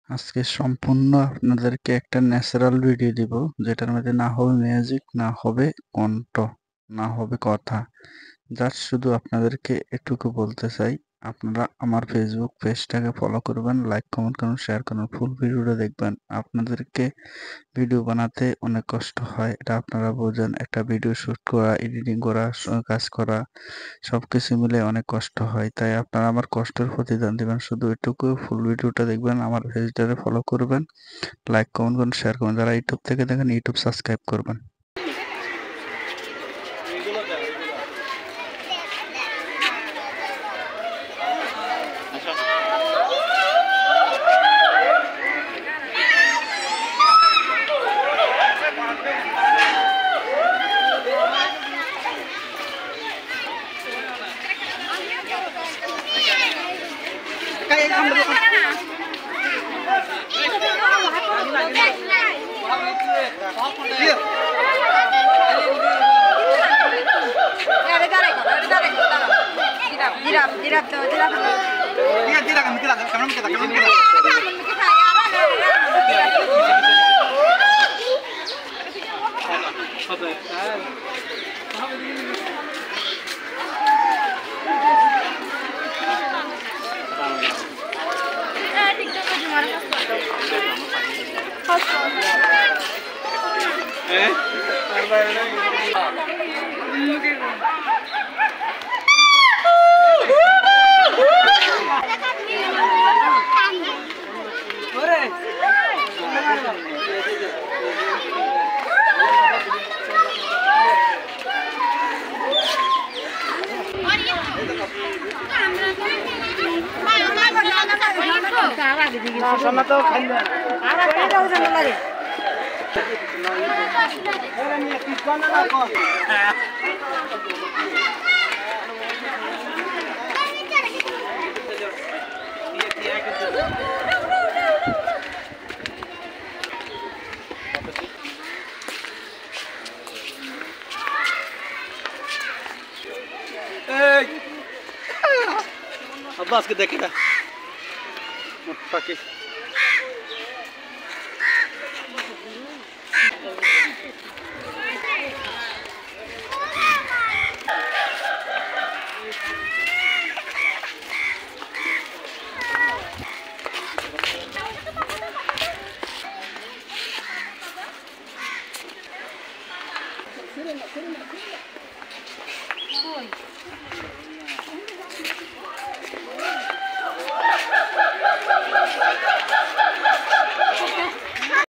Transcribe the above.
আজকে সম্পূর্ণ আপনাদেরকে একটা ন্যাচারাল ভিডিও দিব, যেটার মধ্যে না হবে মিউজিক, না হবে কণ্ঠ, না হবে কথা। জাস্ট শুধু আপনাদেরকে এটুকু বলতে চাই, আপনারা আমার ফেসবুক পেজটাকে ফলো করবেন, লাইক কমেন্ট করুন, শেয়ার করুন, ফুল ভিডিওটা দেখবেন। আপনাদেরকে ভিডিও বানাতে অনেক কষ্ট হয়, এটা আপনারা বোঝেন। একটা ভিডিও শুট করা, এডিটিং করা, কাজ করা, সবকিছু মিলে অনেক কষ্ট হয়। তাই আপনারা আমার কষ্টের প্রতিদান দিবেন, শুধু এটুকু, ফুল ভিডিওটা দেখবেন, আমার পেজটাকে ফলো করবেন, লাইক কমেন্ট করুন, শেয়ার করুন। যারা ইউটিউব থেকে দেখেন, ইউটিউব সাবস্ক্রাইব করবেন। আব্বাসকে দেখে না পাখি